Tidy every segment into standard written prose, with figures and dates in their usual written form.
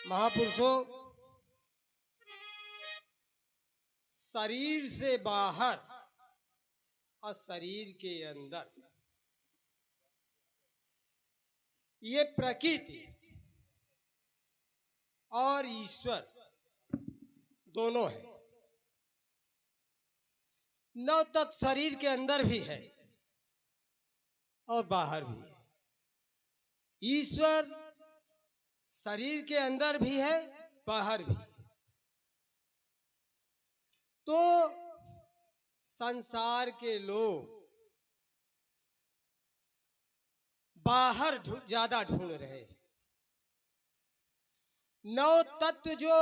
महापुरुषों, शरीर से बाहर और शरीर के अंदर ये प्रकृति और ईश्वर दोनों है। नौ तत्व शरीर के अंदर भी है और बाहर भी है। ईश्वर शरीर के अंदर भी है, बाहर भी है। तो संसार के लोग बाहर ज्यादा ढूंढ रहे हैं। नौ तत्व जो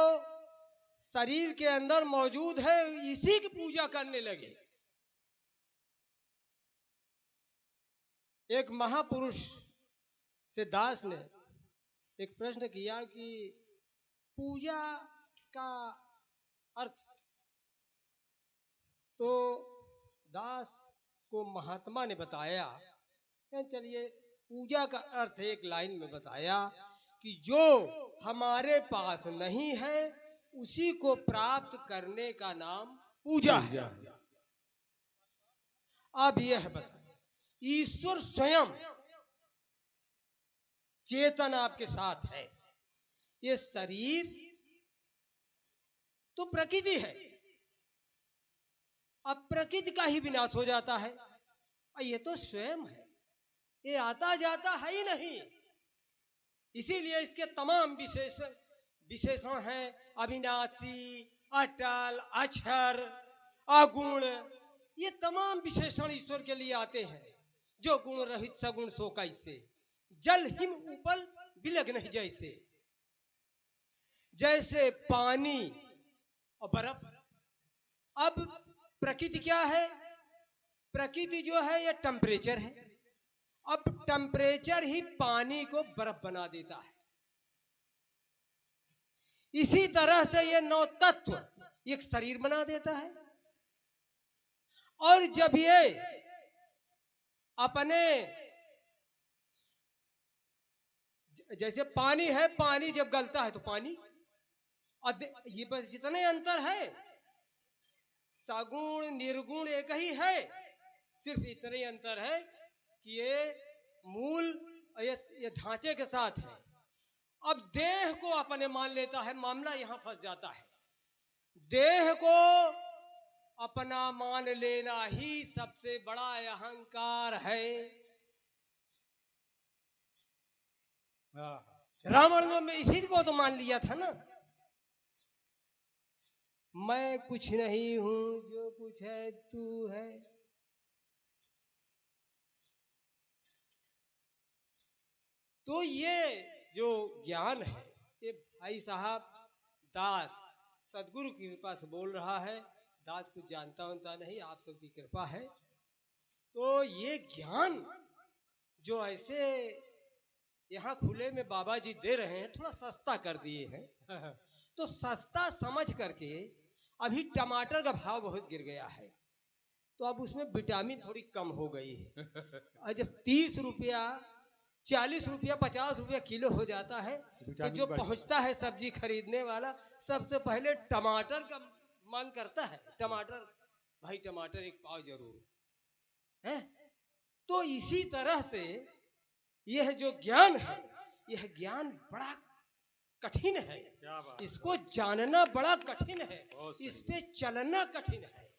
शरीर के अंदर मौजूद है, इसी की पूजा करने लगे। एक महापुरुष से दास ने एक प्रश्न किया कि पूजा का अर्थ, तो दास को महात्मा ने बताया, चलिए पूजा का अर्थ एक लाइन में बताया कि जो हमारे पास नहीं है उसी को प्राप्त करने का नाम पूजा है। अब यह बताइए, ईश्वर स्वयं चेतन आपके साथ है, ये शरीर तो प्रकृति है, अब प्रकृति का ही विनाश हो जाता है, और ये तो स्वयं है, ये आता जाता है ही नहीं। इसीलिए इसके तमाम विशेषण हैं, अविनाशी, अटल, अक्षर, अगुण, ये तमाम विशेषण ईश्वर के लिए आते हैं। जो गुण रहित सगुण सो कैसे, जल हिम उपल बिलग नहीं जैसे। जैसे पानी और बर्फ। अब प्रकृति क्या है? प्रकृति जो है ये टेम्परेचर है। अब टेम्परेचर ही पानी को बर्फ बना देता है। इसी तरह से ये नौ तत्व एक शरीर बना देता है। और जब ये अपने, जैसे पानी है, पानी जब गलता है तो पानी, और ये बस इतने अंतर है, सगुण निर्गुण एक ही है, सिर्फ इतने अंतर है कि ये मूल ये ढांचे के साथ है। अब देह को अपने मान लेता है, मामला यहां फंस जाता है। देह को अपना मान लेना ही सबसे बड़ा अहंकार है। रावण ने इसी को तो मान लिया था ना, मैं कुछ नहीं हूं, जो कुछ है तू है। तो ये जो ज्ञान है, ये भाई साहब दास सदगुरु की कृपा से बोल रहा है। दास कुछ जानता होता नहीं, आप सबकी कृपा है। तो ये ज्ञान जो ऐसे यहाँ खुले में बाबा जी दे रहे हैं, थोड़ा सस्ता कर दिए हैं। तो सस्ता समझ करके, अभी टमाटर का भाव बहुत गिर गया है, तो अब उसमें विटामिन थोड़ी कम हो गई है। और जब 30 रुपया, 40 रुपया, 50 रुपया किलो हो जाता है, तो जो पहुंचता है सब्जी खरीदने वाला, सबसे पहले टमाटर का मांग करता है। टमाटर, भाई टमाटर एक पाव जरूर है। तो इसी तरह से यह जो ज्ञान है, यह ज्ञान बड़ा कठिन है। इसको जानना बड़ा कठिन है, इस पे चलना कठिन है।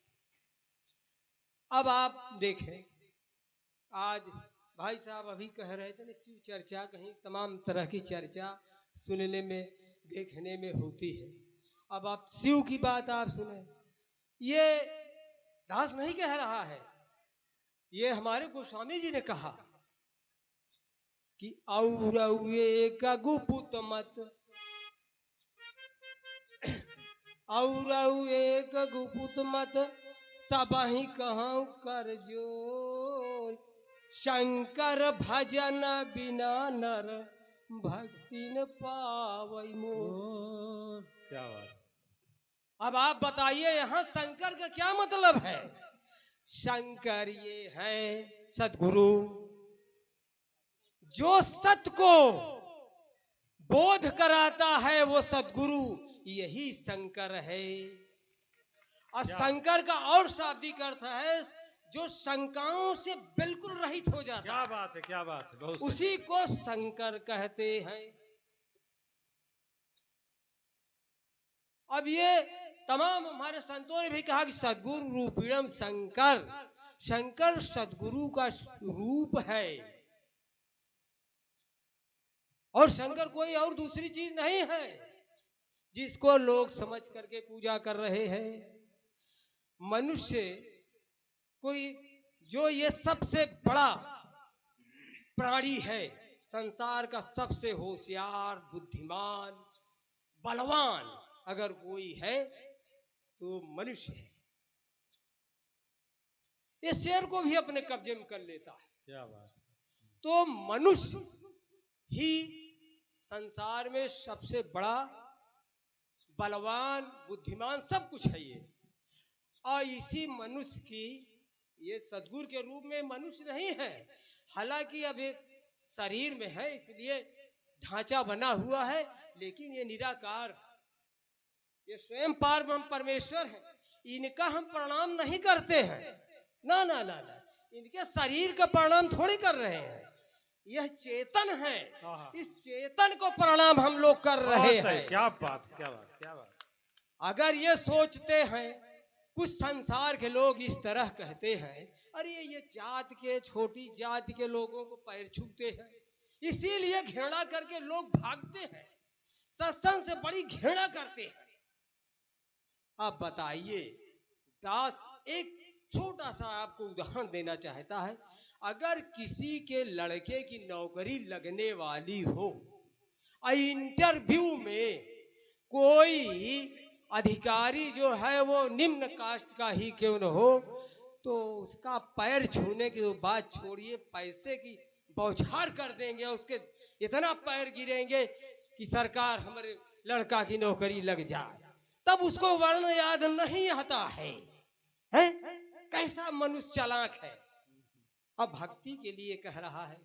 अब आप देखें, आज भाई साहब अभी कह रहे थे ना, शिव चर्चा, कहीं तमाम तरह की चर्चा सुनने में, देखने में होती है। अब आप शिव की बात आप सुने, ये दास नहीं कह रहा है, ये हमारे गोस्वामी जी ने कहा कि और एक गुपुत मत, और एक गुपुत मत, सबहि कहूं कर जोर, शंकर भजन बिना नर भक्ति न पावै मोर। क्या बात। अब आप बताइए यहां शंकर का क्या मतलब है? शंकर ये है सद्गुरु, जो सत को बोध कराता है वो सद्गुरु, यही शंकर है। और शंकर का और शाब्दिक अर्थ है जो शंकाओं से बिल्कुल रहित हो जाता क्या बात है, क्या बात है, बहुत उसी को शंकर कहते हैं। अब ये तमाम हमारे संतों ने भी कहा कि सद्गुरु रूपिणम शंकर, शंकर सद्गुरु का रूप है और शंकर कोई और दूसरी चीज नहीं है जिसको लोग समझ करके पूजा कर रहे हैं। मनुष्य कोई जो ये सबसे बड़ा प्राणी है, संसार का सबसे होशियार, बुद्धिमान, बलवान अगर कोई है तो मनुष्य है। ये शेर को भी अपने कब्जे में कर लेता है। क्या बात। तो मनुष्य ही संसार में सबसे बड़ा, बलवान, बुद्धिमान सब कुछ है ये। और इसी मनुष्य की ये सद्गुरु के रूप में मनुष्य नहीं है, हालांकि अब एक शरीर में है इसलिए ढांचा बना हुआ है, लेकिन ये निराकार, ये स्वयं पारब्रह्म परमेश्वर है। इनका हम प्रणाम नहीं करते हैं, ना ना ना ना, इनके शरीर का प्रणाम थोड़ी कर रहे हैं। यह चेतन है, इस चेतन को प्रणाम हम लोग कर रहे हैं। क्या बात, क्या बात, क्या बात। अगर ये सोचते हैं, कुछ संसार के लोग इस तरह कहते हैं, अरे ये जात के, छोटी जात के लोगों को पैर छूते हैं, इसीलिए घृणा करके लोग भागते हैं, सत्संग से बड़ी घृणा करते हैं। अब बताइए, दास एक छोटा सा आपको उदाहरण देना चाहता है। अगर किसी के लड़के की नौकरी लगने वाली हो, इंटरव्यू में कोई अधिकारी जो है वो निम्न कास्ट का ही क्यों न हो, तो उसका पैर छूने की तो बात छोड़िए, पैसे की बौछार कर देंगे, उसके इतना पैर गिरेंगे कि सरकार हमारे लड़का की नौकरी लग जाए, तब उसको वर्ण याद नहीं आता है, हैं? कैसा मनुष्य चालाक है। अब भक्ति के लिए कह रहा है,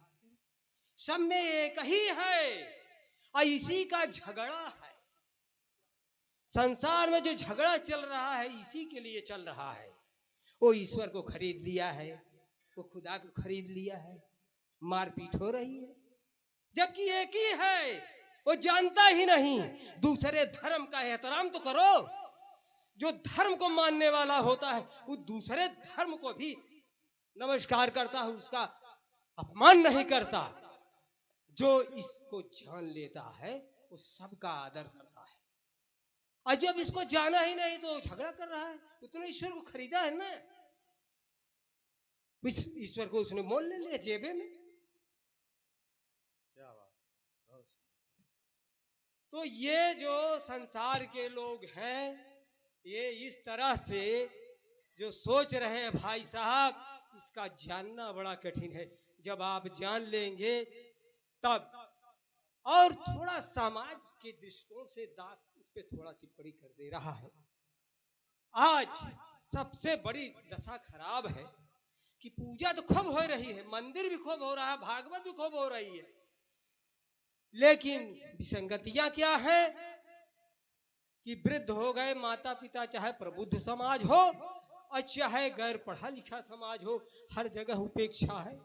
सब में एक ही है और इसी का झगड़ा है। संसार में जो झगड़ा चल रहा है इसी के लिए चल रहा है। वो ईश्वर को खरीद लिया है, वो खुदा को खरीद लिया है, मारपीट हो रही है, जबकि एक ही है, वो जानता ही नहीं। दूसरे धर्म का एहतराम तो करो, जो धर्म को मानने वाला होता है वो दूसरे धर्म को भी नमस्कार करता है, उसका अपमान नहीं करता। जो इसको जान लेता है वो सबका आदर करता है, और जब इसको जाना ही नहीं तो झगड़ा कर रहा है। उतने ईश्वर को खरीदा है ना, ईश्वर को उसने मोल ले लिया जेबे में। क्या बात। तो ये जो संसार के लोग हैं, ये इस तरह से जो सोच रहे हैं भाई साहब, इसका जानना बड़ा कठिन है। जब आप जान लेंगे तब। और थोड़ा समाज के दृष्टिकोण से दास उस पर थोड़ा टिप्पणी कर दे रहा है। आज सबसे बड़ी दशा खराब है कि पूजा तो खूब हो रही है, मंदिर भी खूब हो रहा है, भागवत भी खूब हो रही है, लेकिन विसंगतियां क्या है कि वृद्ध हो गए माता पिता, चाहे प्रबुद्ध समाज हो और चाहे गैर पढ़ा लिखा समाज हो, हर जगह उपेक्षा है,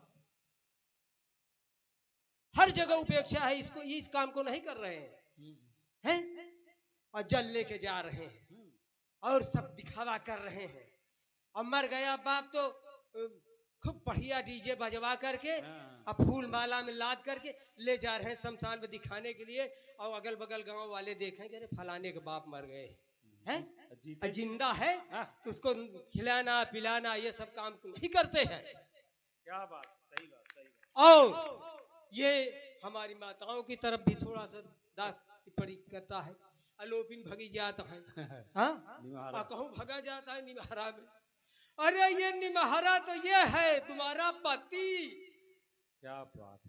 हर जगह उपेक्षा है। इसको, इस काम को नहीं कर रहे हैं, और जल लेके जा रहे हैं और सब दिखावा कर रहे हैं। और मर गया बाप तो खूब बढ़िया डीजे बजवा करके और फूल माला में लाद करके ले जा रहे हैं शमशान में दिखाने के लिए, और अगल बगल गांव वाले देखेंगे अरे फलाने के बाप मर गए हैं, जिंदा है तो उसको खिलाना पिलाना ये सब काम नहीं करते हैं। क्या बात, सही बात, सही बात। और ये हमारी माताओं की तरफ भी थोड़ा सा दास टिप्पणी करता है, अलोपिन भगी जाता है, हाँ कहूँ भगा जाता है निमहरा में। अरे ये निमहरा तो ये है तुम्हारा पति। क्या बात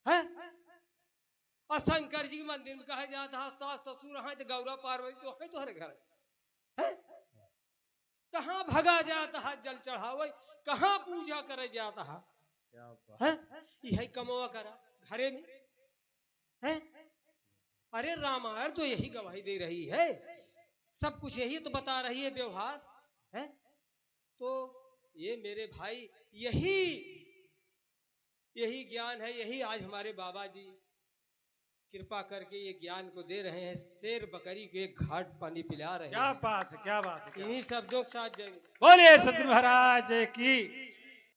है? और शंकर जी के मंदिर में कहा जाता है सास ससुर है तो गौरव पार्वती तो है तुम्हारे घर है? कहाँ भगा जाता है जल चढ़ावे, कहाँ पूजा करे जाता है? क्या बात है? यही कमवा करा घरे में है, अरे रामायण तो यही गवाही दे रही है, सब कुछ यही तो बता रही है व्यवहार है। तो ये मेरे भाई यही यही ज्ञान है, यही आज हमारे बाबा जी कृपा करके ये ज्ञान को दे रहे हैं। शेर बकरी को एक घाट पानी पिला रहे क्या हैं। बात है, क्या बात है, क्या इन्हीं शब्दों के साथ जय। बोलिए सतगुरु महाराज की।